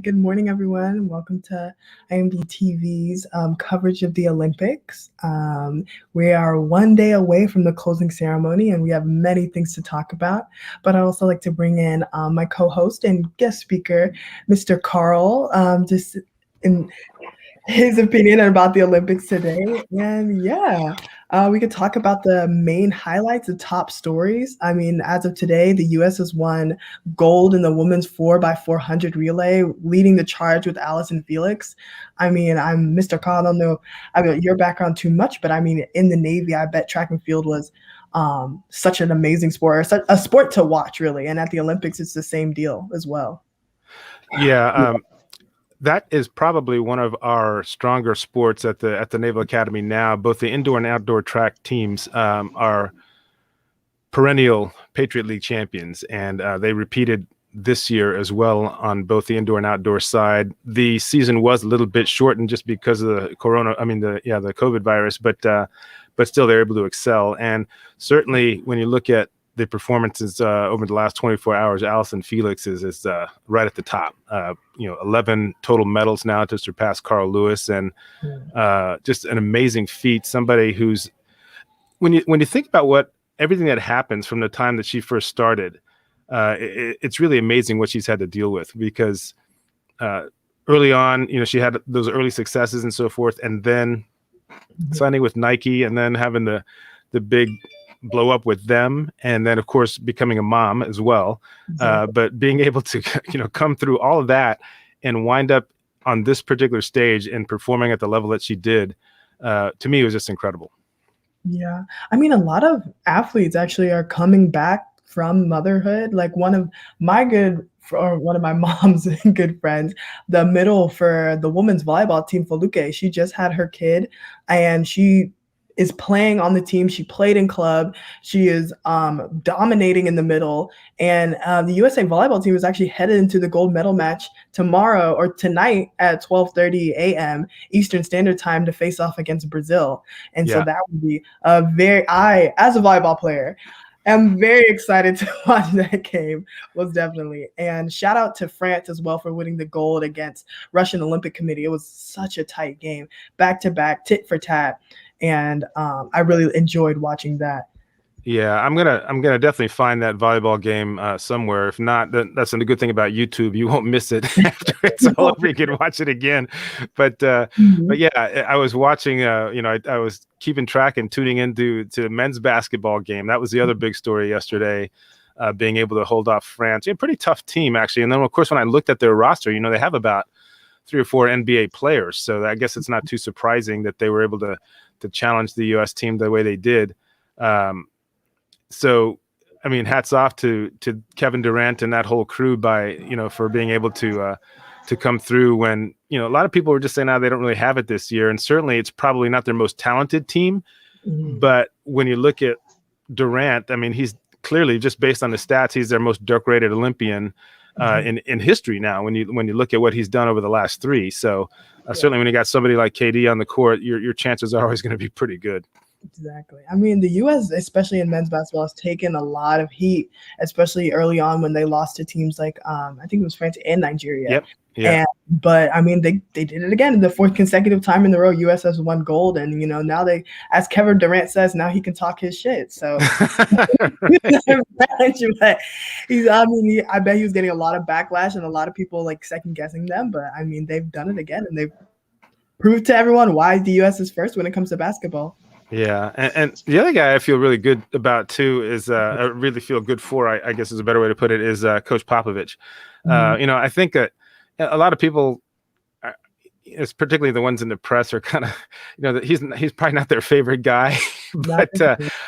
Good morning, everyone. Welcome to IMD TV's coverage of the Olympics. We are one day away from the closing ceremony, and we have many things to talk about. But I'd also like to bring in my co-host and guest speaker, Mr. Carl, just in his opinion about the Olympics today. And we could talk about the main highlights, the top stories. I mean, as of today, the U.S. has won gold in the women's 4x400 relay, leading the charge with Allison Felix. I mean, I'm Mr. Carl. I don't know your background too much, but I mean, in the Navy, I bet track and field was such an amazing sport, such a sport to watch, really. And at the Olympics, it's the same deal as well. Yeah. That is probably one of our stronger sports at the Naval Academy now. Both the indoor and outdoor track teams are perennial Patriot League champions, and they repeated this year as well on both the indoor and outdoor side. The season was a little bit shortened just because of the the COVID virus, but still they're able to excel. And certainly when you look at the performances over the last 24 hours, Allison Felix is right at the top. 11 total medals now to surpass Carl Lewis, and just an amazing feat. Somebody who's, when you think about everything that happens from the time that she first started, it's really amazing what she's had to deal with, because early on, she had those early successes and so forth, and then signing with Nike, and then having the big blow up with them, and then of course becoming a mom as well. But being able to come through all of that and wind up on this particular stage and performing at the level that she did, to me, it was just incredible. Yeah, I mean, a lot of athletes actually are coming back from motherhood. Like one of my mom's good friends, the middle for the women's volleyball team, Foluke, she just had her kid, and she is playing on the team. She played in club. She is dominating in the middle. And the USA volleyball team is actually headed into the gold medal match tomorrow or tonight at 12:30 a.m. Eastern Standard Time to face off against Brazil. And so that would be I, as a volleyball player, am very excited to watch that game, most definitely. And shout out to France as well for winning the gold against Russian Olympic Committee. It was such a tight game, back to back, tit for tat. And I really enjoyed watching that. Yeah, I'm gonna definitely find that volleyball game somewhere. If not, that's a good thing about YouTube. You won't miss it after it's all over. You can watch it again. But yeah, I was watching. I was keeping track and tuning into the men's basketball game. That was the other big story yesterday. Being able to hold off France, a pretty tough team actually. And then of course when I looked at their roster, they have about 3 or 4 NBA players. So I guess it's not too surprising that they were able to challenge the U.S. team the way they did. So, I mean, hats off to Kevin Durant and that whole crew for being able to come through when, a lot of people were just saying, they don't really have it this year. And certainly it's probably not their most talented team. Mm-hmm. But when you look at Durant, I mean, he's clearly, just based on the stats, he's their most decorated Olympian in history now, when you look at what he's done over the last 3. So certainly when you got somebody like KD on the court, your chances are always going to be pretty good. Exactly. I mean, the U.S., especially in men's basketball, has taken a lot of heat, especially early on when they lost to teams like I think it was France and Nigeria. Yep. Yeah. But I mean, they did it again. The 4th consecutive time in the row, U.S. has won gold, and now as Kevin Durant says, now he can talk his shit. So I bet he was getting a lot of backlash and a lot of people second guessing them. But I mean, they've done it again, and they've proved to everyone why the U.S. is first when it comes to basketball. Yeah, and the other guy I feel really good about too is I really feel good for, I guess is a better way to put it, is Coach Popovich. I think that a lot of people, it's particularly the ones in the press, are kind of, that he's probably not their favorite guy. But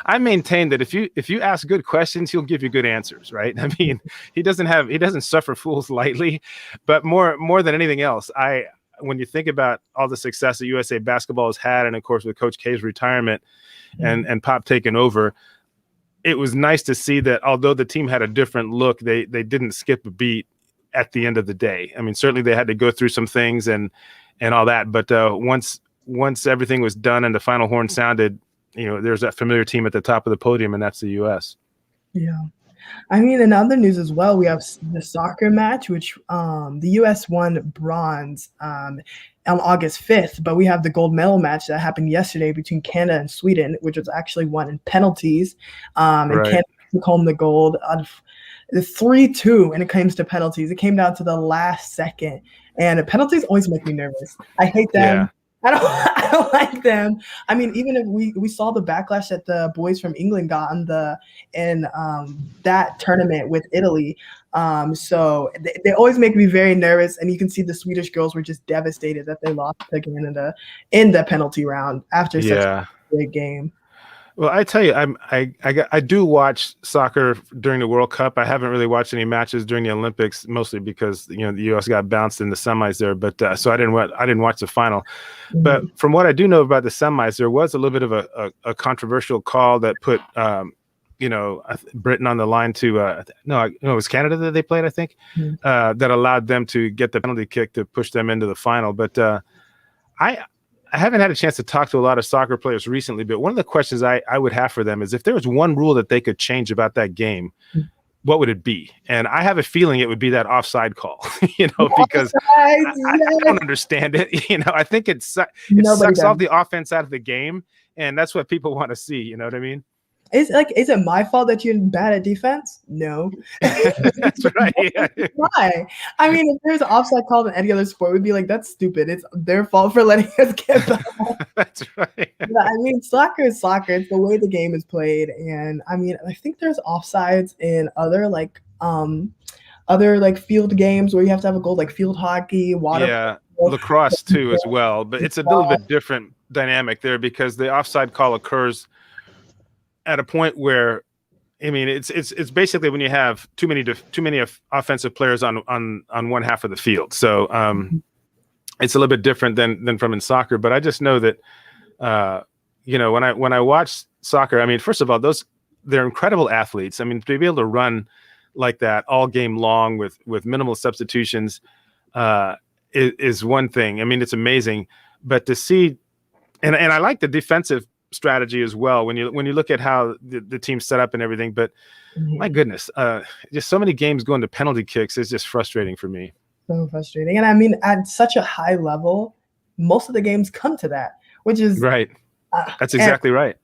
I maintain that if you ask good questions, he'll give you good answers, right? I mean, he doesn't suffer fools lightly. But more than anything else, when you think about all the success that USA basketball has had, and of course with Coach K's retirement and Pop taking over, it was nice to see that although the team had a different look, they didn't skip a beat at the end of the day. I mean, certainly they had to go through some things and all that, but once everything was done and the final horn sounded, there's that familiar team at the top of the podium, and that's the U.S. Yeah. I mean, in other news as well, we have the soccer match, which the U.S. won bronze on August 5th, but we have the gold medal match that happened yesterday between Canada and Sweden, which was actually won in penalties. And Right. Canada took home the gold of the 3-2 when it comes to penalties. It came down to the last second, and penalties always make me nervous. I hate them. Yeah. I don't, I don't like them. I mean, even if we saw the backlash that the boys from England got in that tournament with Italy. So they always make me very nervous, and you can see the Swedish girls were just devastated that they lost to Canada in the penalty round after such Yeah. a big game. Well, I tell you, I do watch soccer during the World Cup. I haven't really watched any matches during the Olympics, mostly because the U.S. got bounced in the semis there. But so I didn't watch the final. Mm-hmm. But from what I do know about the semis, there was a little bit of a controversial call that put Britain on the line to no, it was Canada that they played, I think, that allowed them to get the penalty kick to push them into the final. But I haven't had a chance to talk to a lot of soccer players recently, but one of the questions I would have for them is if there was one rule that they could change about that game, what would it be? And I have a feeling it would be that offside call, because I don't understand it. I think it sucks off the offense out of the game, and that's what people want to see. You know what I mean? Is it my fault that you're bad at defense? No. That's right. Yeah. Why? I mean, if there's an offside call in any other sport, we'd be like, that's stupid. It's their fault for letting us get back. That's right. But, I mean, soccer is soccer. It's the way the game is played. And I mean, I think there's offsides in other field games where you have to have a goal, like field hockey, water. Yeah, lacrosse too as well. But it's a little bit different dynamic there because the offside call occurs at a point where, I mean, it's basically when you have too many offensive players on one half of the field. So it's a little bit different than from in soccer. But I just know that when I watch soccer, I mean, first of all, they're incredible athletes. I mean, to be able to run like that all game long with minimal substitutions is one thing. I mean, it's amazing. But to see, and I like the defensive strategy as well when you look at how the team's set up and everything, but my goodness, just so many games going to penalty kicks is just frustrating for me. So frustrating. And I mean, at such a high level, most of the games come to that, which is right. That's exactly right.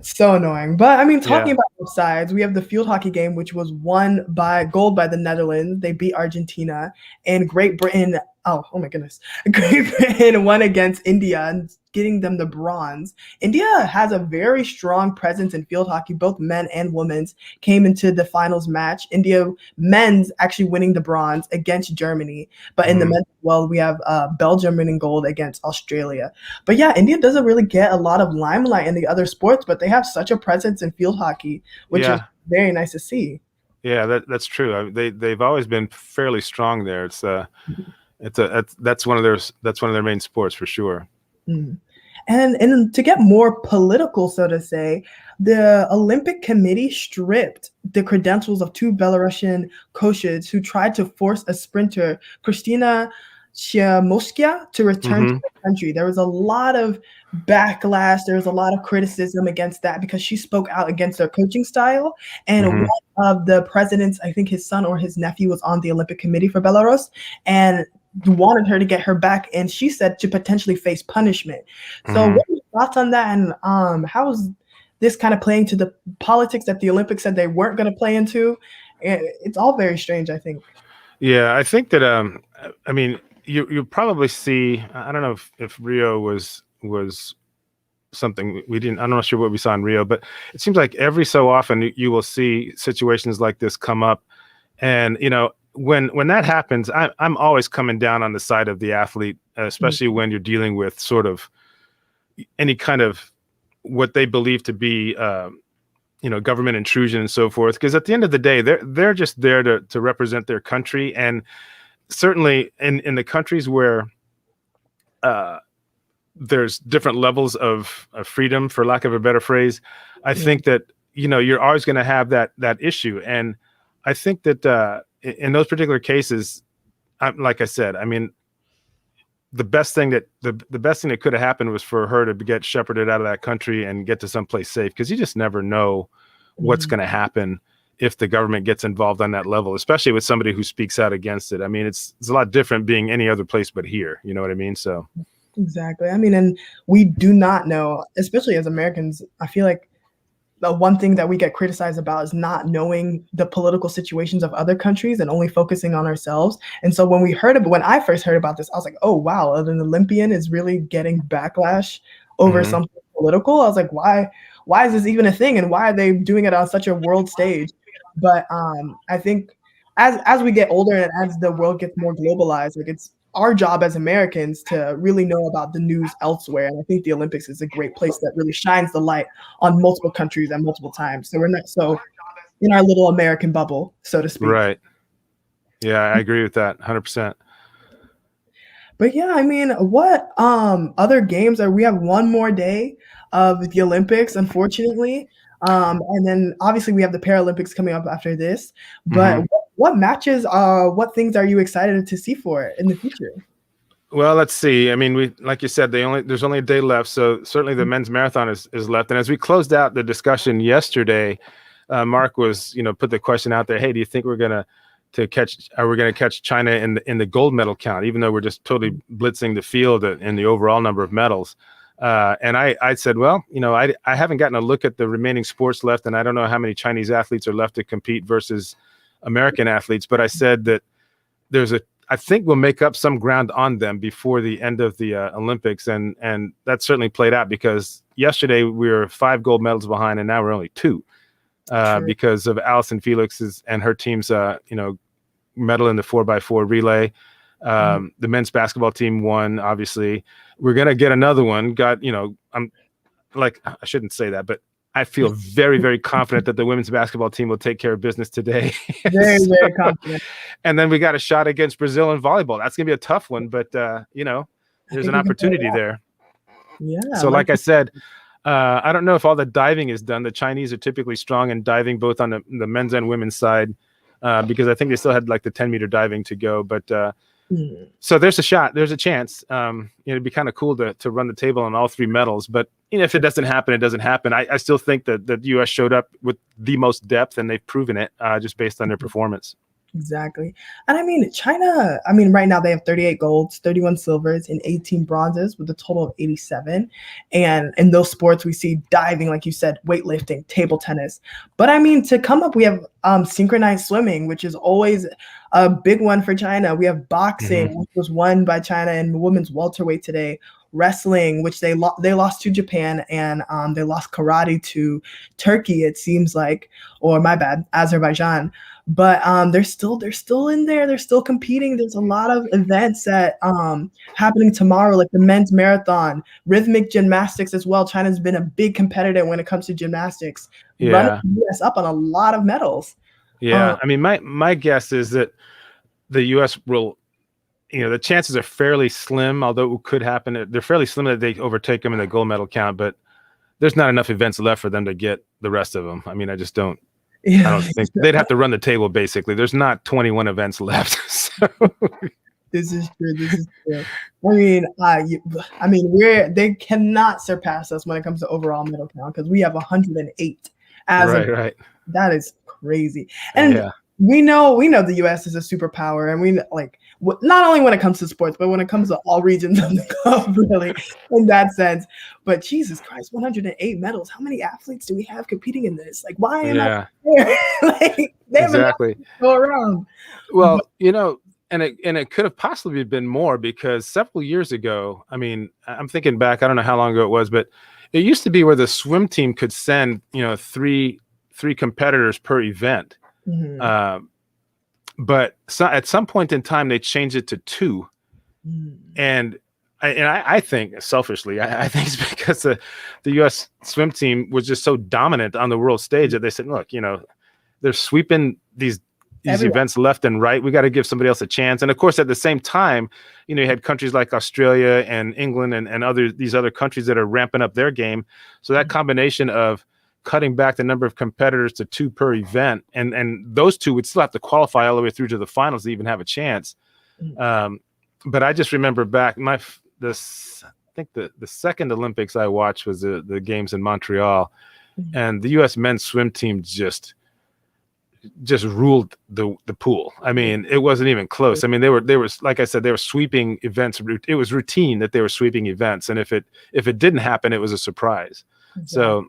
So annoying. But I mean, talking about both sides, we have the field hockey game, which was won by gold by the Netherlands. They beat Argentina, and Great Britain. Oh my goodness. Great Britain won against India and getting them the bronze. India has a very strong presence in field hockey. Both men and women's came into the finals match. India men's actually winning the bronze against Germany. But in the men's, well, we have Belgium winning gold against Australia. But yeah, India doesn't really get a lot of limelight in the other sports, but they have such a presence in field hockey, which is very nice to see. Yeah, that's true. They've always been fairly strong there. That's one of their main sports for sure. And to get more political, so to say, the Olympic Committee stripped the credentials of two Belarusian coaches who tried to force a sprinter, Kristina Shiamoskia, to return to the country. There was a lot of backlash. There was a lot of criticism against that because she spoke out against their coaching style. And one of the presidents, I think his son or his nephew, was on the Olympic Committee for Belarus and wanted her to get her back, and she said to potentially face punishment. So what are your thoughts on that, and how is this kind of playing to the politics that the Olympics said they weren't going to play into? It's all very strange, I think. Yeah, I think that I mean, you probably see, I don't know if Rio was something we didn't, I'm not sure what we saw in Rio, but it seems like every so often you will see situations like this come up. And when that happens, I'm always coming down on the side of the athlete, especially when you're dealing with sort of any kind of what they believe to be, government intrusion and so forth. Because at the end of the day, they're just there to represent their country. And certainly in the countries where there's different levels of freedom, for lack of a better phrase, I think that, you're always going to have that issue. And I think that in those particular cases, like I said, I mean, the best thing that could have happened was for her to get shepherded out of that country and get to someplace safe, because you just never know what's going to happen if the government gets involved on that level, especially with somebody who speaks out against it. I mean, it's a lot different being any other place but here. You know what I mean? So Exactly. I mean, and we do not know, especially as Americans, I feel like the one thing that we get criticized about is not knowing the political situations of other countries and only focusing on ourselves. And so when I first heard about this, I was like, oh wow, an Olympian is really getting backlash over something political. I was like, why is this even a thing? And why are they doing it on such a world stage? But I think as we get older and as the world gets more globalized, like it's our job as Americans to really know about the news elsewhere. And I think the Olympics is a great place that really shines the light on multiple countries at multiple times. So we're not so in our little American bubble, so to speak. Right. Yeah, I agree with that 100%. But yeah, I mean, what other games are we have one more day of the Olympics, unfortunately. And then obviously we have the Paralympics coming up after this. But what matches, what things are you excited to see for it in the future? Well, let's see. I mean, like you said, there's only a day left, so certainly the men's marathon is left. And as we closed out the discussion yesterday, Mark was, put the question out there. Hey, do you think we're gonna catch China in the gold medal count, even though we're just totally blitzing the field in the overall number of medals? And I said, well, I haven't gotten a look at the remaining sports left, and I don't know how many Chinese athletes are left to compete versus American athletes. But I said that I think we'll make up some ground on them before the end of the Olympics, and that certainly played out because yesterday we were 5 gold medals behind, and now we're only 2 because of Allyson Felix's and her team's medal in the 4x4 relay. The men's basketball team won. Obviously, we're gonna get another one. I shouldn't say that, but I feel very, very confident that the women's basketball team will take care of business today. Very confident. And then we got a shot against Brazil in volleyball. That's gonna be a tough one, but there's an opportunity there. Yeah. So, like I said, I don't know if all the diving is done. The Chinese are typically strong in diving, both on the men's and women's side, because I think they still had like the 10-meter diving to go. But so there's a shot. There's a chance. It'd be kind of cool to run the table on all 3 medals. But if it doesn't happen, it doesn't happen. I still think that the U.S. showed up with the most depth, and they've proven it just based on their performance. Exactly. And I mean, China, right now they have 38 golds, 31 silvers, and 18 bronzes with a total of 87. And in those sports, we see diving, like you said, weightlifting, table tennis. But I mean, to come up, we have synchronized swimming, which is always a big one for China. We have boxing, which was won by China in women's welterweight today. Wrestling, which they lost to Japan, and they lost karate to Turkey, it seems like, or my bad, Azerbaijan. But they're still in there. They're still competing. There's a lot of events that happening tomorrow, like the men's marathon, rhythmic gymnastics as well. China's been a big competitor when it comes to gymnastics. Yeah, running the US up on a lot of medals. Yeah, I mean, my guess is that the U.S. will, the chances are fairly slim, although it could happen. They're fairly slim that they overtake them in the gold medal count, but there's not enough events left for them to get the rest of them. I mean, I just don't. I don't think they'd have to run the table. Basically, there's not 21 events left. So. This is true. They cannot surpass us when it comes to overall medal count because we have 108. Right. That is crazy. And we know the U.S. is a superpower, and we not only when it comes to sports, but when it comes to all regions of the globe, really, in that sense. But Jesus Christ, 108 medals. How many athletes do we have competing in this? Like, why am I there? They have enough to go around. Well, and it could have possibly been more because several years ago, I mean, I'm thinking back, I don't know how long ago it was, but it used to be where the swim team could send, three competitors per event. But at some point in time, they changed it to 2. And I think, selfishly, I think it's because the U.S. swim team was just so dominant on the world stage that they said, look, they're sweeping these events left and right. We got to give somebody else a chance. And of course, at the same time, you had countries like Australia and England and these other countries that are ramping up their game. So that combination of cutting back the number of competitors to 2 per event, and those 2 would still have to qualify all the way through to the finals to even have a chance. But I just remember back I think the second Olympics I watched was the games in Montreal, and the U.S. men's swim team just just ruled the pool. I mean, it wasn't even close. I mean, they were like I said, they were sweeping events. It was routine that they were sweeping events, and if it didn't happen, it was a surprise. Exactly. So,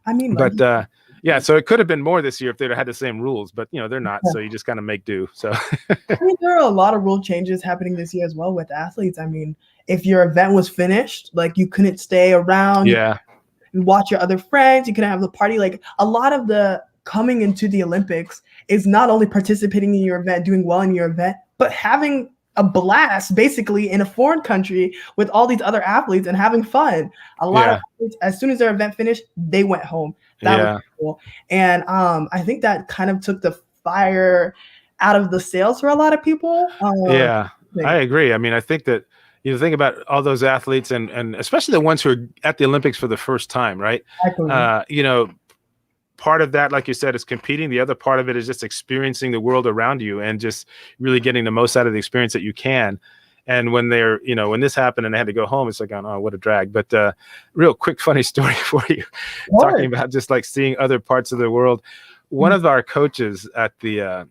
I mean, but yeah, so it could have been more this year if they'd had the same rules, but they're not. So you just kind of make do. So I mean, there are a lot of rule changes happening this year as well with athletes. I mean, if your event was finished, like you couldn't stay around, yeah, you watch your other friends, you couldn't have the party. Like a lot of the coming into the Olympics is not only participating in your event, doing well in your event, but having a blast basically in a foreign country with all these other athletes and having fun. A lot of athletes, as soon as their event finished, they went home. That was cool. And I think that kind of took the fire out of the sails for a lot of people. Yeah, I agree. I mean, I think that think about all those athletes and especially the ones who are at the Olympics for the first time, right? Part of that, like you said, is competing. The other part of it is just experiencing the world around you and just really getting the most out of the experience that you can. And when they're, when this happened and they had to go home, it's like, oh, what a drag. But real quick, funny story for you, talking about just like seeing other parts of the world. One of our coaches at the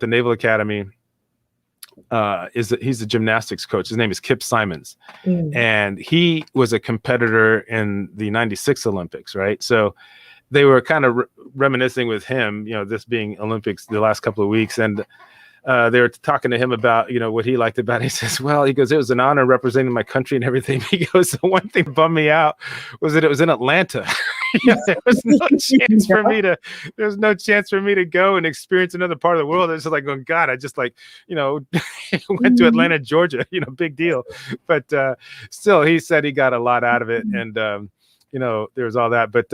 Naval Academy, he's a gymnastics coach. His name is Kip Simons, and he was a competitor in the '96 Olympics, right? So they were kind of reminiscing with him, this being Olympics the last couple of weeks, and they were talking to him about, what he liked about it. He says, well, it was an honor representing my country and everything. He goes, the one thing that bummed me out was that it was in Atlanta. There was no chance for me to go and experience another part of the world. It's just like, oh God, I just went to Atlanta, Georgia, big deal. But still, he said he got a lot out of it. And, there was all that. But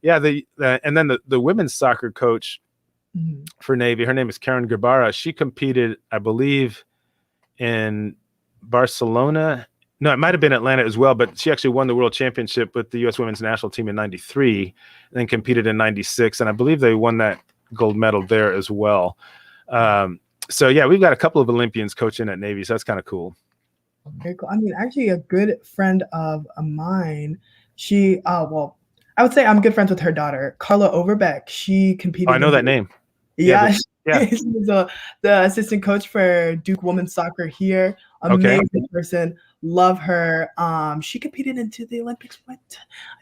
and then the women's soccer coach for Navy, her name is Karen Gabara. She competed, I believe, in Barcelona. No, it might have been Atlanta as well, but she actually won the world championship with the U.S. women's national team in '93 and then competed in '96. And I believe they won that gold medal there as well. So, yeah, we've got a couple of Olympians coaching at Navy, so that's kind of cool. Very cool. I mean, actually, a good friend of mine, she, I would say I'm good friends with her daughter, Carla Overbeck. She competed. Oh, I know that name. Yeah. She's the assistant coach for Duke women's soccer here. Amazing person. Love her. She competed into the Olympics. I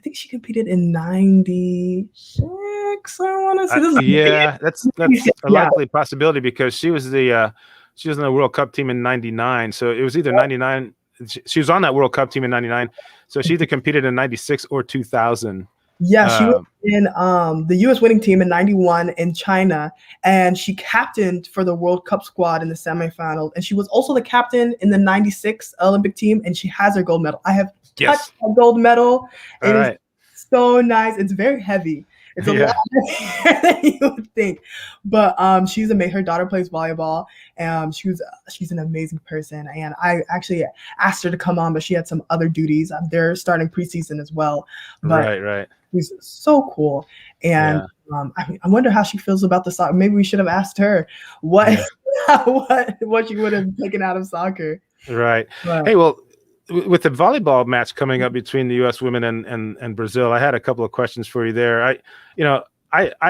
think she competed in '96. I want to say. That's a likely possibility because she was in the World Cup team in '99. So it was either '99. She was on that World Cup team in '99. So she either competed in '96 or 2000. Yeah, she was in the U.S. winning team in '91 in China, and she captained for the World Cup squad in the semifinal. And she was also the captain in the '96 Olympic team, and she has her gold medal. I have touched a gold medal. It is so nice. It's very heavy. It's a lot heavier than you would think. But she's amazing. Her daughter plays volleyball, and she's an amazing person. And I actually asked her to come on, but she had some other duties. They're starting preseason as well. But right. She's so cool. And I wonder how she feels about the soccer. Maybe we should have asked her what she would have taken out of soccer. Right. Hey, well, with the volleyball match coming up between the U.S. women and Brazil, I had a couple of questions for you there. I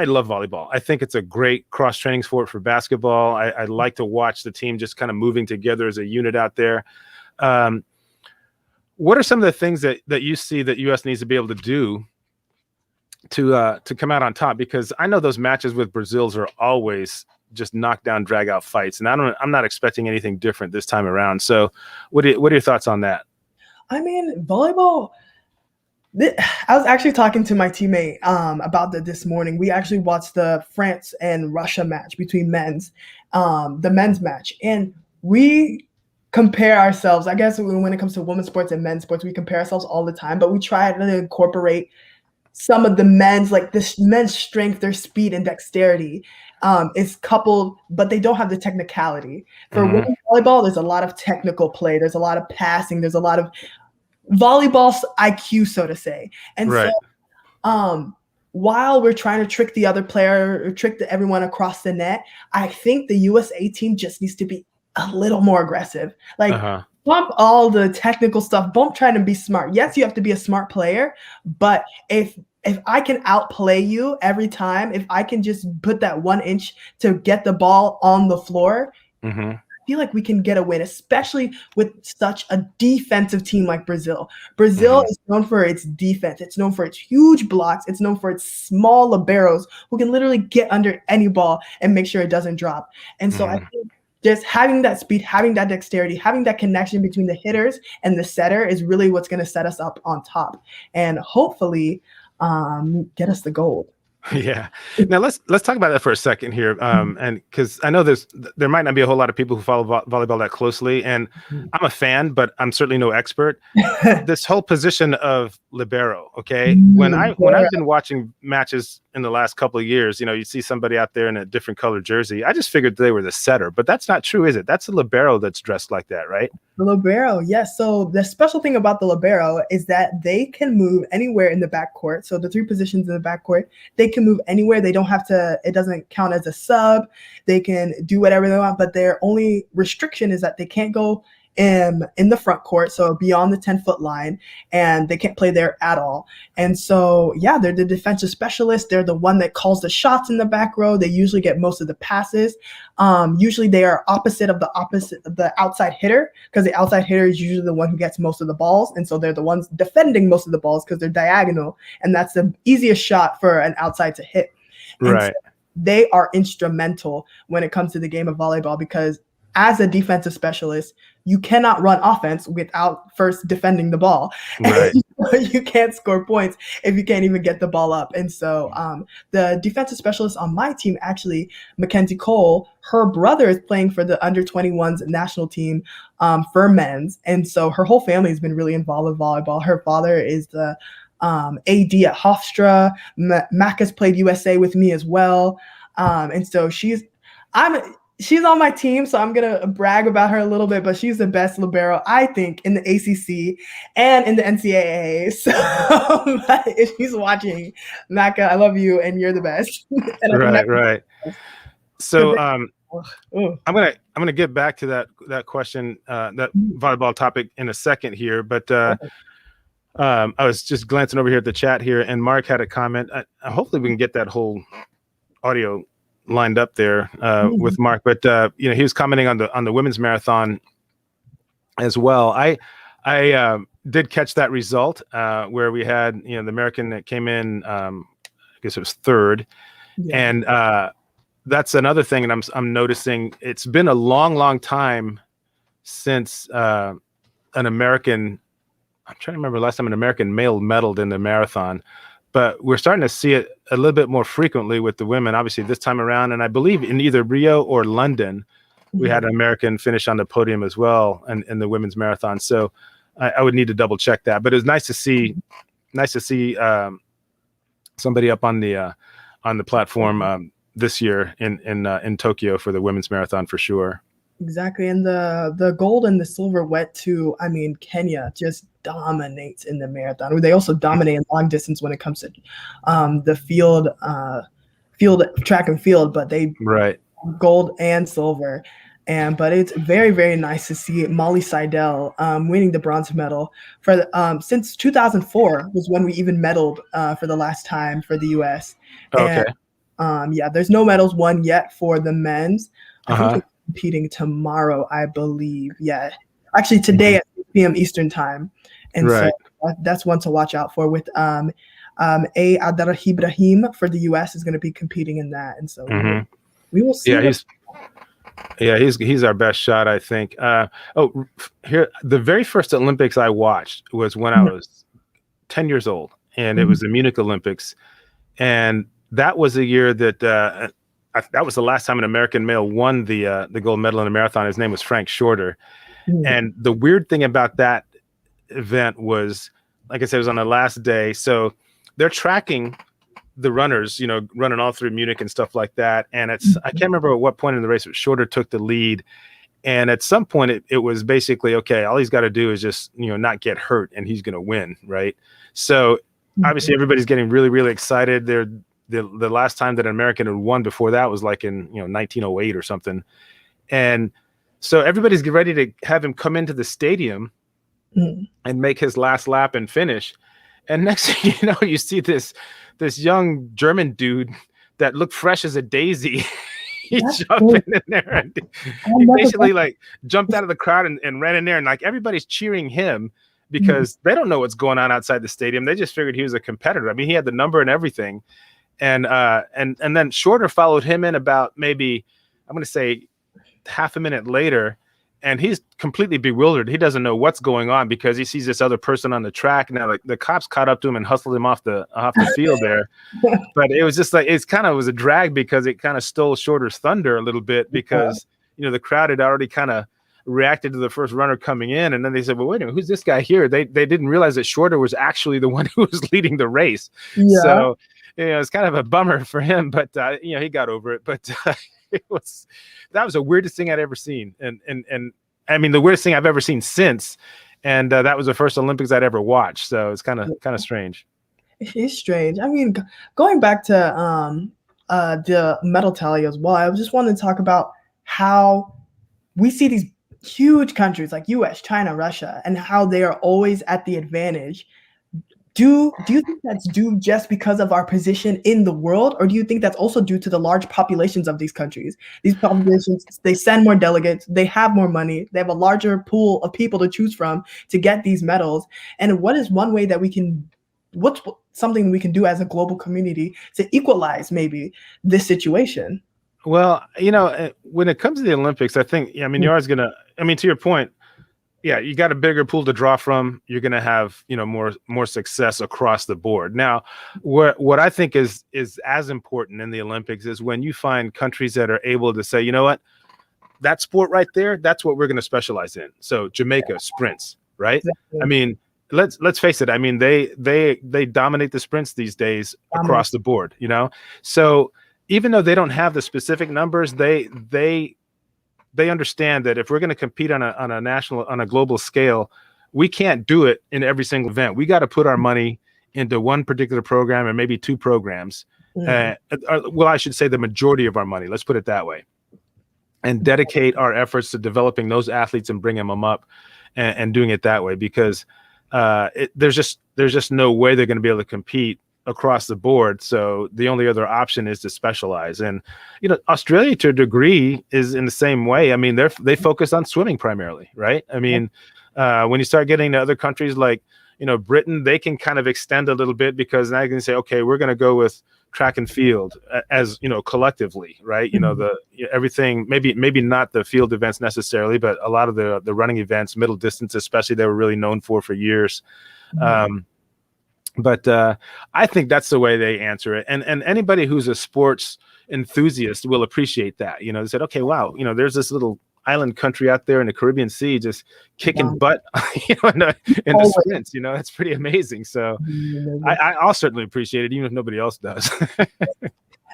love volleyball. I think it's a great cross-training sport for basketball. I like to watch the team just kind of moving together as a unit out there. What are some of the things that you see that U.S. needs to be able to do to come out on top? Because I know those matches with Brazil's are always just knockdown, drag out fights, and I'm not expecting anything different this time around. So, what are your thoughts on that? I mean, volleyball. I was actually talking to my teammate about that this morning. We actually watched the France and Russia match between the men's match, and we compare ourselves. I guess when it comes to women's sports and men's sports, we compare ourselves all the time, but we try to incorporate some of the men's strength, their speed and dexterity is coupled, but they don't have the technicality. For women's volleyball, there's a lot of technical play. There's a lot of passing. There's a lot of volleyball IQ, so to say. And so while we're trying to trick the other player or trick everyone across the net, I think the USA team just needs to be a little more aggressive. Bump all the technical stuff. Bump trying to be smart. Yes, you have to be a smart player, but if if I can outplay you every time, if I can just put that 1 inch to get the ball on the floor, Mm-hmm. I feel like we can get a win, especially with such a defensive team like Brazil. Brazil Mm-hmm. is known for its defense. It's known for its huge blocks. It's known for its small liberos who can literally get under any ball and make sure it doesn't drop. And so I Mm-hmm. think just having that speed, having that dexterity, having that connection between the hitters and the setter is really what's going to set us up on top and hopefully get us the gold. Yeah. Now let's talk about that for a second here, and because I know there might not be a whole lot of people who follow volleyball that closely, and I'm a fan, but I'm certainly no expert. This whole position of libero, okay? When I've been watching matches in the last couple of years, you see somebody out there in a different colored jersey. I just figured they were the setter, but that's not true, is it? That's a libero that's dressed like that, right? The libero, yes. So the special thing about the libero is that they can move anywhere in the backcourt. So the 3 positions in the backcourt, they can move anywhere. They don't have to, it doesn't count as a sub. They can do whatever they want, but their only restriction is that they can't go in the front court, so beyond the 10-foot line, and they can't play there at all. And so, yeah, they're the defensive specialist. They're the one that calls the shots in the back row. They usually get most of the passes. Usually they are opposite of the outside hitter, because the outside hitter is usually the one who gets most of the balls. And so they're the ones defending most of the balls because they're diagonal. And that's the easiest shot for an outside to hit. Right. So they are instrumental when it comes to the game of volleyball, because as a defensive specialist, you cannot run offense without first defending the ball. Right. You can't score points if you can't even get the ball up. And so the defensive specialist on my team, actually, Mackenzie Cole, her brother is playing for the under-21s national team for men's. And so her whole family has been really involved with volleyball. Her father is the AD at Hofstra. Mac has played USA with me as well. And so she's on my team, so I'm going to brag about her a little bit, but she's the best libero, I think, in the ACC and in the NCAA. So if she's watching, Maka, I love you, and you're the best. Right. So I'm gonna get back to that question, that volleyball topic in a second here, but I was just glancing over here at the chat here, and Mark had a comment. Hopefully we can get that whole audio lined up there with Mark, but he was commenting on the women's marathon as well. I did catch that result where we had the American that came in, I guess it was third, and that's another thing. And I'm noticing it's been a long time since an American. I'm trying to remember the last time an American male medaled in the marathon. But we're starting to see it a little bit more frequently with the women, obviously this time around. And I believe in either Rio or London, we had an American finish on the podium as well in the women's marathon. So I would need to double check that. But it was nice to see somebody up on the platform this year in Tokyo for the women's marathon for sure. Exactly. And the gold and the silver went to, Kenya just dominates in the marathon. They also dominate in long distance when it comes to the field track and field, but they gold and silver. But it's very, very nice to see Molly Seidel winning the bronze medal for since 2004 was when we even medaled for the last time for the U.S. Okay. And, there's no medals won yet for the men's. I think competing tomorrow, I believe. Yeah, actually today at 6 p.m. Eastern time, and so that's one to watch out for. With A. Adarah Ibrahim for the U.S. is going to be competing in that, and so we will see. He's our best shot, I think. Here, the very first Olympics I watched was when I was 10 years old, and it was the Munich Olympics, and that was a year that that was the last time an American male won the gold medal in a marathon. His name was Frank Shorter. And the weird thing about that event was, like I said, it was on the last day. So they're tracking the runners, running all through Munich and stuff like that. And I can't remember at what point in the race, but Shorter took the lead. And at some point it was basically, okay, all he's got to do is just, not get hurt and he's going to win. Right. So obviously everybody's getting really, really excited. The last time that an American had won before that was like in 1908 or something, and so everybody's getting ready to have him come into the stadium and make his last lap and finish. And next thing you know, you see this young German dude that looked fresh as a daisy. He's That's jumping so in there, and I he never basically like jumped out of the crowd and ran in there, and like everybody's cheering him Mhm. because they don't know what's going on outside the stadium. They just figured he was a competitor. I mean, he had the number and everything, and then Shorter followed him in about maybe, I'm going to say, half a minute later, and he's completely bewildered. He doesn't know what's going on because he sees this other person on the track. Now, like the cops caught up to him and hustled him off the field there. But it was just like it's kind of was a drag because it kind of stole Shorter's thunder a little bit Yeah. because the crowd had already kind of reacted to the first runner coming in, and then they said, "Well, wait a minute, who's this guy here?" They didn't realize that Shorter was actually the one who was leading the race. Yeah. So it's kind of a bummer for him, but he got over it. But that was the weirdest thing I'd ever seen, and I mean the weirdest thing I've ever seen since, and that was the first Olympics I'd ever watched. So it's kind of strange. It is strange. I mean, going back to the medal tally as well, I just wanted to talk about how we see these huge countries like US, China, Russia, and how they are always at the advantage. Do you think that's due just because of our position in the world, or do you think that's also due to the large populations of these countries? These populations, they send more delegates, they have more money, they have a larger pool of people to choose from to get these medals. And what is one way that what's something we can do as a global community to equalize maybe this situation? Well, when it comes to the Olympics, I think, I mean, you're always going to, I mean, to your point, yeah, you got a bigger pool to draw from. You're going to have, more success across the board. Now, what I think is as important in the Olympics is when you find countries that are able to say, you know what, that sport right there, that's what we're going to specialize in. So Jamaica sprints, right? Exactly. I mean, let's face it. I mean, they dominate the sprints these days across the board, So even though they don't have the specific numbers, they understand that if we're going to compete on a global scale, we can't do it in every single event. We got to put our money into one particular program and maybe two programs. Well, I should say the majority of our money. Let's put it that way, and dedicate our efforts to developing those athletes and bringing them up and doing it that way because there's just no way they're going to be able to compete across the board. So the only other option is to specialize. And, Australia to a degree is in the same way. I mean, they focus on swimming primarily, right? I mean, when you start getting to other countries like, Britain, they can kind of extend a little bit because now you can say, okay, we're going to go with track and field as, collectively, right? Everything, maybe not the field events necessarily, but a lot of the running events, middle distance, especially, they were really known for years. But I think that's the way they answer it. And anybody who's a sports enthusiast will appreciate that. They said, okay, wow, there's this little island country out there in the Caribbean Sea just kicking butt in the sprints. That's pretty amazing. So I'll certainly appreciate it, even if nobody else does.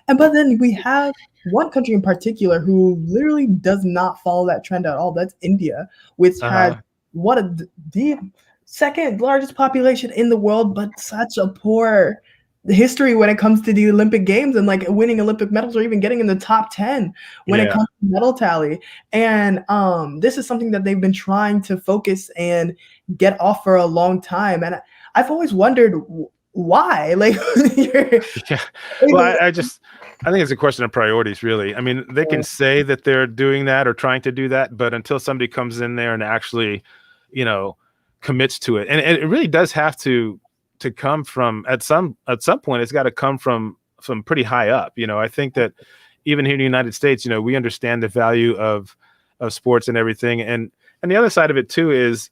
But then we have one country in particular who literally does not follow that trend at all. That's India, which has the second largest population in the world, but such a poor history when it comes to the Olympic Games and like winning Olympic medals or even getting in the top 10 when it comes to medal tally. And this is something that they've been trying to focus and get off for a long time. And I've always wondered why. Like, well, I think it's a question of priorities, really. I mean, they can say that they're doing that or trying to do that, but until somebody comes in there and actually, commits to it, and it really does have to come from at some point. It's got to come from pretty high up. I think that even here in the United States, we understand the value of sports and everything, and the other side of it too is,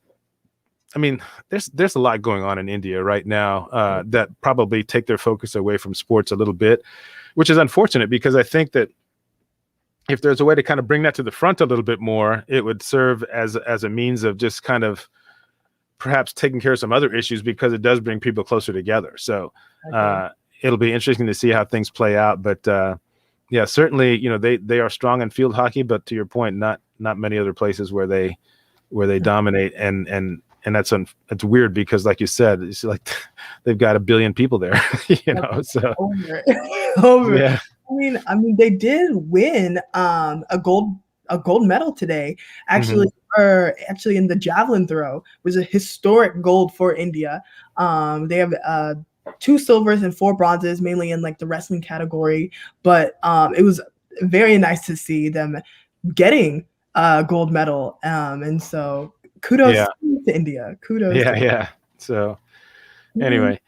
I mean, there's a lot going on in India right now that probably take their focus away from sports a little bit, which is unfortunate because I think that if there's a way to kind of bring that to the front a little bit more, it would serve as a means of just kind of perhaps taking care of some other issues because it does bring people closer together. So it'll be interesting to see how things play out. But yeah, certainly, they are strong in field hockey, but to your point, not many other places where they dominate. And that's weird because, like you said, it's like they've got 1 billion people there, So over. Yeah. I mean, they did win a gold medal today. Actually, or actually in the javelin throw, was a historic gold for India. They have 2 silvers and 4 bronzes, mainly in like the wrestling category. But it was very nice to see them getting a gold medal. And so kudos Yeah. to India. Kudos. Yeah. To Yeah. So anyway,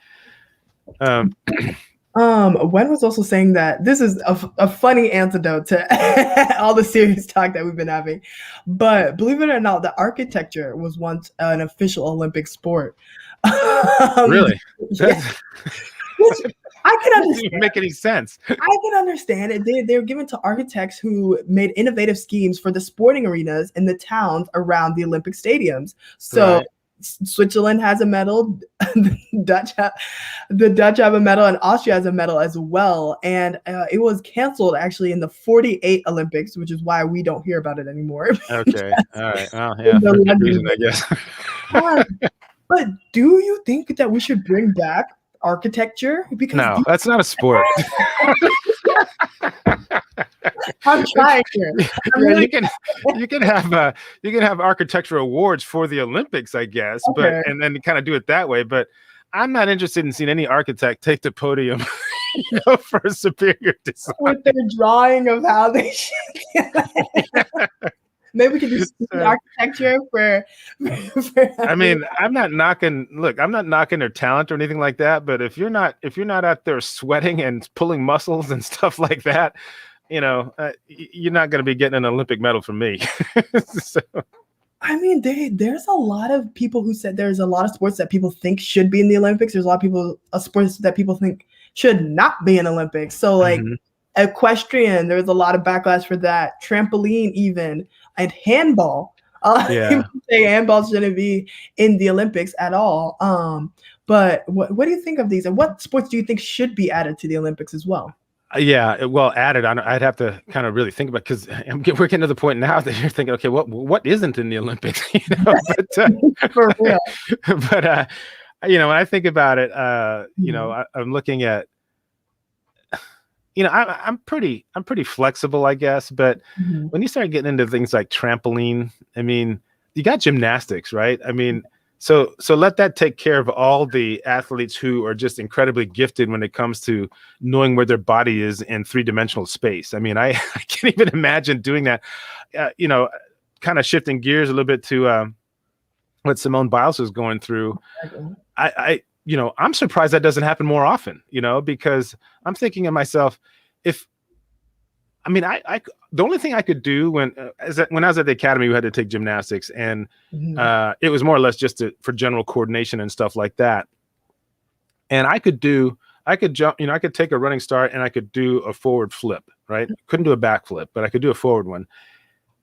Wen was also saying that this is a funny antidote to all the serious talk that we've been having. But believe it or not, the architecture was once an official Olympic sport. really, Yeah, which I can that doesn't understand. even make any sense. I can understand it. They were given to architects who made innovative schemes for the sporting arenas in the towns around the Olympic stadiums. So Right. Switzerland has a medal, the Dutch have a medal, and Austria has a medal as well. And it was canceled actually in the 48 Olympics, which is why we don't hear about it anymore. Okay. All right. Well, yeah, for good reason, I guess. But do you think that we should bring back architecture? Because No, that's not a sport. I'm trying here. Yeah, you can have architecture awards for the Olympics, I guess, Okay. but and then kind of do it that way. But I'm not interested in seeing any architect take the podium, for a superior design. With their drawing of how they should. Maybe we could do architecture for I mean, I'm not knocking their talent or anything like that, but if you're not out there sweating and pulling muscles and stuff like that, you're not going to be getting an Olympic medal from me. So. I mean, there's a lot of people who said there's a lot of sports that people think should be in the Olympics. There's a lot of sports that people think should not be in Olympics. So like equestrian, there's a lot of backlash for that. Trampoline even, and handball. People say handball shouldn't be in the Olympics at all. But what do you think of these? And what sports do you think should be added to the Olympics as well? Yeah, well, added. I'd have to kind of really think about, because we're getting to the point now that you're thinking, okay, what isn't in the Olympics? But for real. But when I think about it, I'm looking at, I'm pretty flexible, I guess. But when you start getting into things like trampoline, I mean, you got gymnastics, right? I mean. So let that take care of all the athletes who are just incredibly gifted when it comes to knowing where their body is in 3-dimensional space. I mean, I can't even imagine doing that. Kind of shifting gears a little bit to what Simone Biles is going through. I'm surprised that doesn't happen more often. Because I'm thinking of myself, the only thing I could do when I was at the academy, we had to take gymnastics, and it was more or less just for general coordination and stuff like that. And I could jump, I could take a running start and I could do a forward flip, right? Couldn't do a back flip, but I could do a forward one.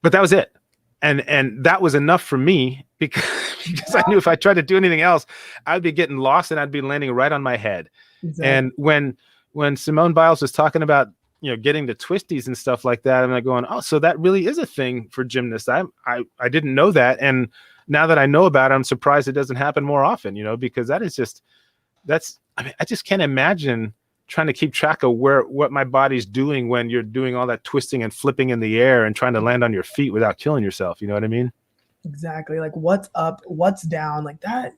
But that was it. And that was enough for me because I knew if I tried to do anything else, I'd be getting lost and I'd be landing right on my head. Exactly. And when Simone Biles was talking about getting the twisties and stuff like that, I'm like going, oh, so that really is a thing for gymnasts. I didn't know that, and now that I know about it, I'm surprised it doesn't happen more often. Because I just can't imagine trying to keep track of what my body's doing when you're doing all that twisting and flipping in the air and trying to land on your feet without killing yourself. You know what I mean? Exactly. Like what's up, what's down, like that.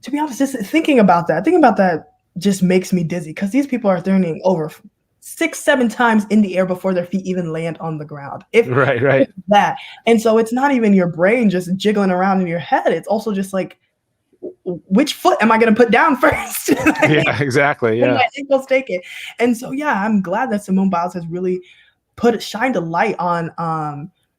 To be honest, just thinking about that just makes me dizzy, because these people are turning over 6-7 times in the air before their feet even land on the ground. Right. That. And so it's not even your brain just jiggling around in your head. It's also just like, which foot am I going to put down first? Yeah, exactly. Yeah. My ankles take it. And so, yeah, I'm glad that Simone Biles has really shined a light on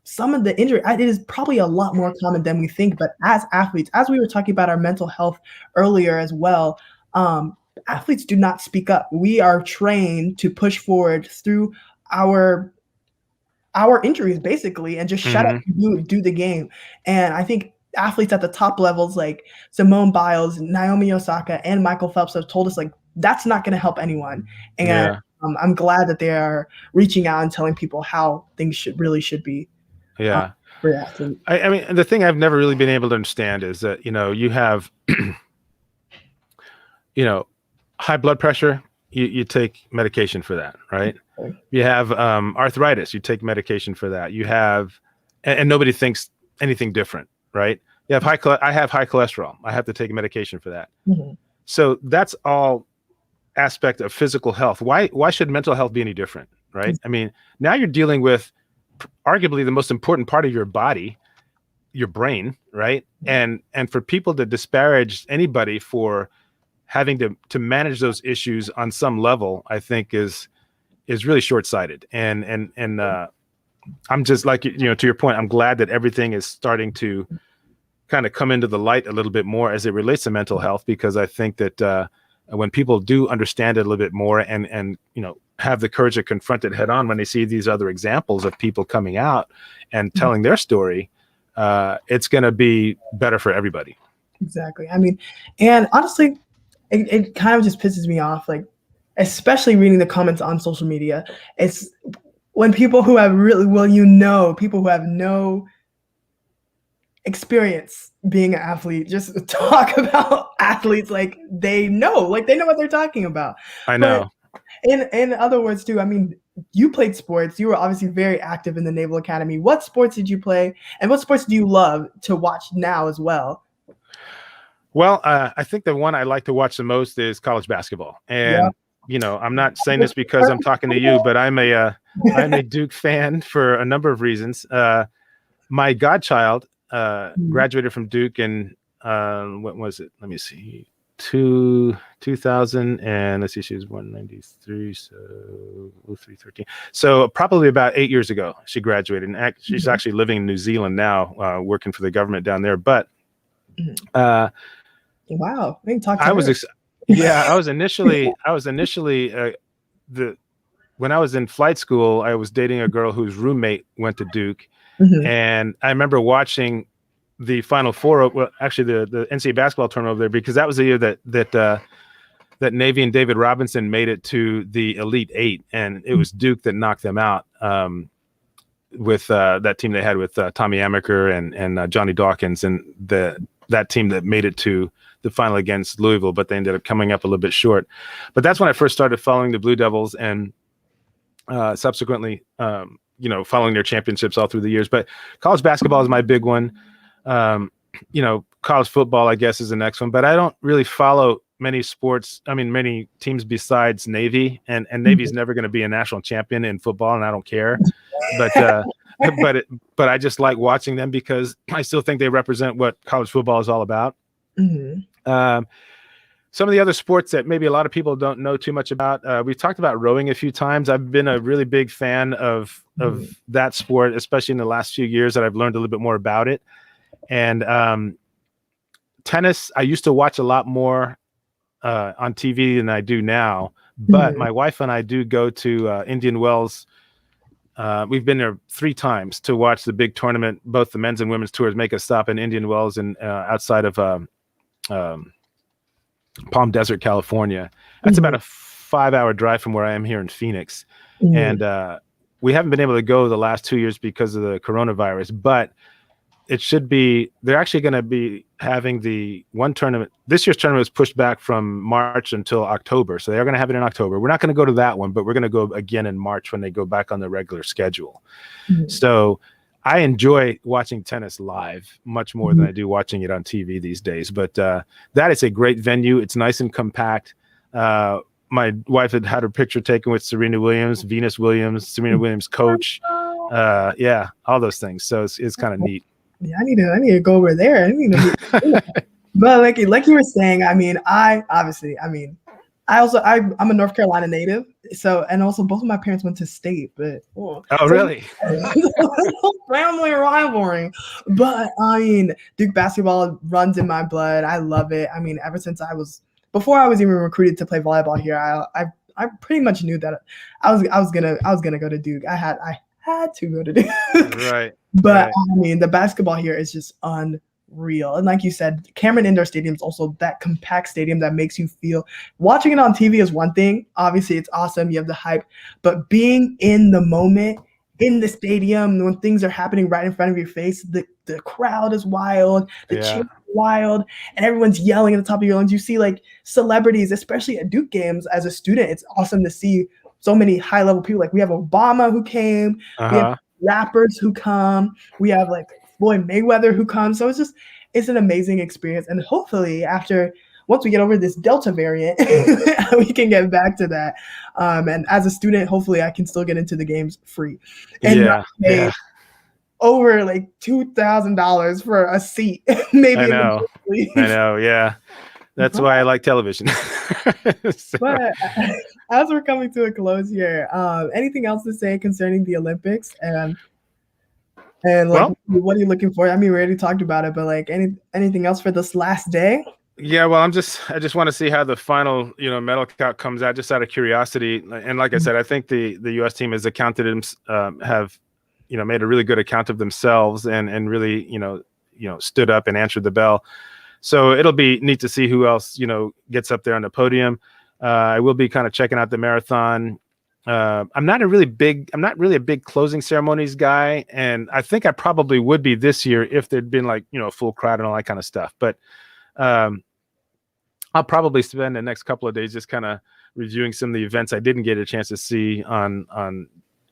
some of the injury. It is probably a lot more common than we think, but as athletes, as we were talking about our mental health earlier as well, athletes do not speak up. We are trained to push forward through our injuries, basically, and just shut up and do the game. And I think athletes at the top levels like Simone Biles, Naomi Osaka, and Michael Phelps have told us, like, that's not going to help anyone. And I'm glad that they are reaching out and telling people how things should be. Yeah. For athletes. I mean, the thing I've never really been able to understand is that, you have, high blood pressure, you take medication for that, right? Okay. You have arthritis, you take medication for that. You have, and nobody thinks anything different, right? I have high cholesterol. I have to take medication for that. Mhm. So that's all aspect of physical health. Why should mental health be any different, right? I mean, now you're dealing with arguably the most important part of your body, your brain, right? And for people to disparage anybody for having to manage those issues on some level, I think is really short-sighted. And I'm just like, to your point, I'm glad that everything is starting to kind of come into the light a little bit more as it relates to mental health, because I think that when people do understand it a little bit more and have the courage to confront it head on when they see these other examples of people coming out and telling their story, it's going to be better for everybody. Exactly. I mean, and honestly, it kind of just pisses me off, like, especially reading the comments on social media. It's when people who have people who have no experience being an athlete just talk about athletes like they know what they're talking about. I know. But in other words too, I mean, you played sports. You were obviously very active in the Naval Academy. What sports did you play, and what sports do you love to watch now as well? Well, I think the one I like to watch the most is college basketball. And, I'm not saying this because I'm talking to you, but I'm a Duke fan for a number of reasons. My godchild graduated from Duke in, what was it? Let me see. 2000, and let's see, she was 193, so 0313. So probably about 8 years ago, she graduated. And she's actually living in New Zealand now, working for the government down there. But wow, I didn't talk to I her. was I was initially when I was in flight school, I was dating a girl whose roommate went to Duke, and I remember watching the Final Four, well, actually the NCAA basketball tournament over there, because that was the year that Navy and David Robinson made it to the Elite Eight, and it was Duke that knocked them out with that team they had with Tommy Amaker and Johnny Dawkins, and that team that made it to the final against Louisville, but they ended up coming up a little bit short. But that's when I first started following the Blue Devils, and subsequently, following their championships all through the years. But college basketball is my big one. College football, I guess, is the next one. But I don't really follow many teams besides Navy, and Navy's never going to be a national champion in football, and I don't care. But but I just like watching them because I still think they represent what college football is all about. Some of the other sports that maybe a lot of people don't know too much about, we've talked about rowing a few times. I've been a really big fan of that sport, especially in the last few years that I've learned a little bit more about it. And tennis, I used to watch a lot more on TV than I do now. But my wife and I do go to Indian Wells. We've been there 3 times to watch the big tournament. Both the men's and women's tours make a stop in Indian Wells and outside of Palm Desert, California. That's about a 5-hour drive from where I am here in Phoenix. And we haven't been able to go the last 2 years because of the coronavirus, but it should be, they're actually going to be having the one tournament. This year's tournament was pushed back from March until October. So they're going to have it in October. We're not going to go to that one, but we're going to go again in March when they go back on the regular schedule. So I enjoy watching tennis live much more than I do watching it on TV these days. But that is a great venue. It's nice and compact. My wife had her picture taken with Serena Williams, Venus Williams, Serena Williams' coach. Yeah, all those things. So it's kind of neat. Yeah, I need to go over there. But like you were saying, I mean, I'm a North Carolina native. So, and also both of my parents went to state, but really? Family rivalry. But I mean, Duke basketball runs in my blood. I love it. I mean, ever since before I was even recruited to play volleyball here, I pretty much knew that I was gonna go to Duke. I had to go to Duke. Right. But right. I mean, the basketball here is just unreal. And like you said, Cameron Indoor Stadium is also that compact stadium that makes you feel, watching it on TV is one thing. Obviously, it's awesome. You have the hype. But being in the moment, in the stadium, when things are happening right in front of your face, the crowd is wild, the cheer is wild, and everyone's yelling at the top of your lungs. You see like celebrities, especially at Duke games as a student. It's awesome to see so many high-level people. Like we have Obama who came. We have rappers who come. We have like Floyd Mayweather who comes. So it's an amazing experience. And hopefully once we get over this Delta variant, we can get back to that. And as a student, hopefully I can still get into the games free and not pay over like $2,000 for a seat. Maybe I know. Yeah. That's why I like television. But as we're coming to a close here, anything else to say concerning the Olympics and like, what are you looking for? I mean, we already talked about it, but like anything else for this last day? Yeah, well, I just want to see how the final, medal count comes out, just out of curiosity. And like I said, I think the U.S. team has have made a really good account of themselves and really stood up and answered the bell. So it'll be neat to see who else gets up there on the podium. I will be kind of checking out the marathon. I'm not really a big closing ceremonies guy, and I think I probably would be this year if there'd been like a full crowd and all that kind of stuff. But I'll probably spend the next couple of days just kind of reviewing some of the events I didn't get a chance to see on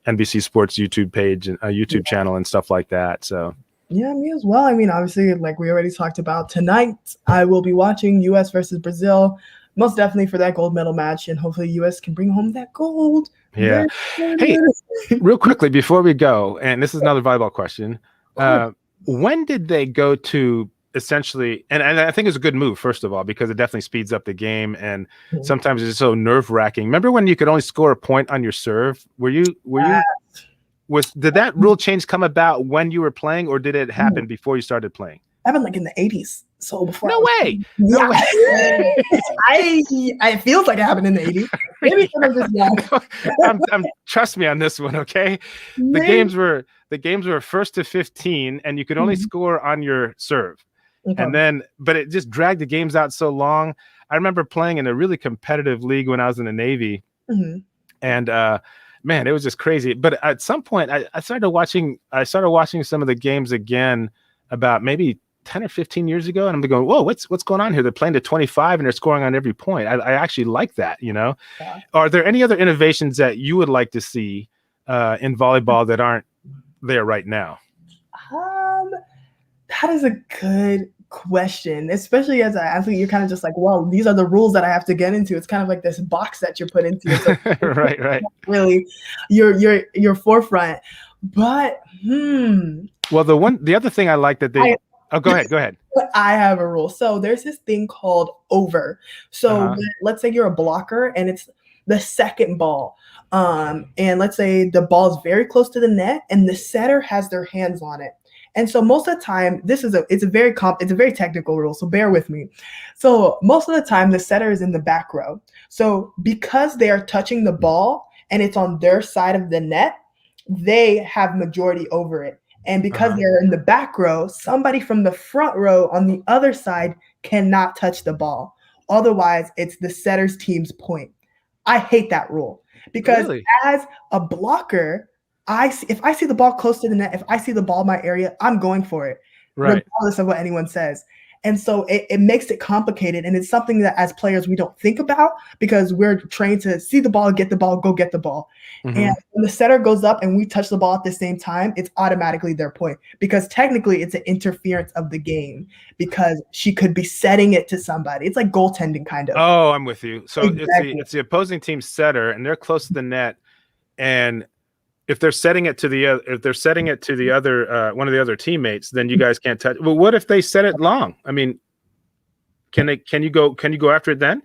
NBC Sports YouTube page and YouTube channel and stuff like that. So yeah, me as well. I mean, obviously, like we already talked about tonight, I will be watching U.S. versus Brazil, most definitely for that gold medal match, and hopefully U.S. can bring home that gold. Yeah. Hey, real quickly before we go, and this is another volleyball question. When did they go to essentially, and I think it's a good move, first of all, because it definitely speeds up the game, and sometimes it's so nerve-wracking. Remember when you could only score a point on your serve? Did that rule change come about when you were playing, or did it happen before you started playing? Happened like in the 80s. So before No way. It feels like it happened in the 80s. Maybe I'm just young. Trust me on this one, okay? The games were first to 15, and you could only score on your serve. Okay. And then, but it just dragged the games out so long. I remember playing in a really competitive league when I was in the Navy, and man, it was just crazy. But at some point, I started watching some of the games again about maybe 10 or 15 years ago, and I'm going, whoa, what's going on here? They're playing to 25 and they're scoring on every point. I actually like that. Yeah. Are there any other innovations that you would like to see in volleyball that aren't there right now? That is a good question, especially as an athlete. You're kind of just like, well, these are the rules that I have to get into. It's kind of like this box that you're put into. Like, right. Really, your forefront. But well, the other thing I like that they go ahead. I have a rule. So there's this thing called over. So let's say you're a blocker and it's the second ball. And let's say the ball is very close to the net and the setter has their hands on it. And so most of the time, it's a very technical rule, so bear with me. So most of the time, the setter is in the back row. So because they are touching the ball and it's on their side of the net, they have majority over it. And because they're in the back row, somebody from the front row on the other side cannot touch the ball. Otherwise, it's the setter's team's point. I hate that rule because as a blocker, if I see the ball close to the net, if I see the ball in my area, I'm going for it, regardless of what anyone says. And so it makes it complicated. And it's something that as players, we don't think about because we're trained to see the ball, get the ball, go get the ball. And when the setter goes up and we touch the ball at the same time, it's automatically their point because technically it's an interference of the game because she could be setting it to somebody. It's like goaltending kind of. Oh, I'm with you. So it's the opposing team setter and they're close to the net. And if they're setting it to the other one of the other teammates, then you guys can't touch. Well, what if they set it long? I mean, can you go after it then?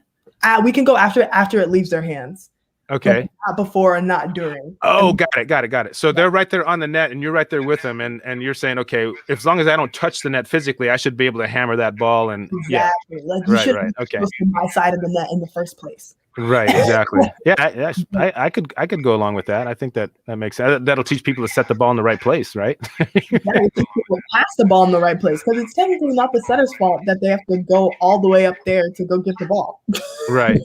We can go after it leaves their hands. Okay. Not before and not during. Oh, got it. So they're right there on the net, and you're right there with them, and you're saying, okay, as long as I don't touch the net physically, I should be able to hammer that ball. And exactly, like you should be close to my side of the net in the first place. Right, exactly. Yeah, I could go along with that. I think that makes sense. That'll teach people to set the ball in the right place, right? Pass the ball in the right place because it's technically not the setter's fault that they have to go all the way up there to go get the ball. Right,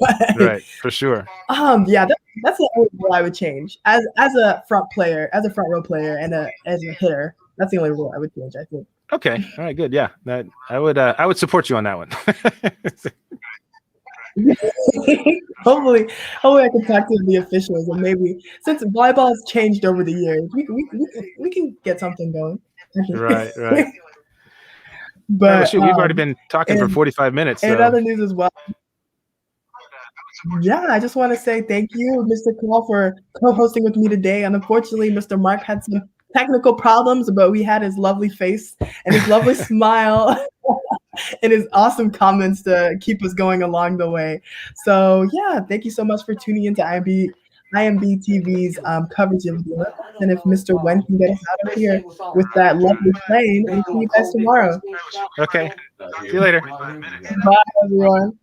for sure. Yeah, that's the only rule I would change as a front row player, and as a hitter. That's the only rule I would change, I think. Okay, all right, good. Yeah, I would support you on that one. Hopefully I can talk to the officials and maybe since volleyball has changed over the years, we can get something going. Right, right. All right, well, But, shoot, we've already been talking for in 45 minutes, in so other news as well, yeah, I just wanna say thank you, Mr. Call, for co-hosting with me today, and unfortunately, Mr. Mark had some technical problems, but we had his lovely face and his lovely smile and his awesome comments to keep us going along the way. So, yeah, thank you so much for tuning into IMB TV's, coverage of the Olympics, and if Mr. Wen can get us out of here with that lovely plane, we'll see you guys tomorrow. okay. See you later. Bye, everyone.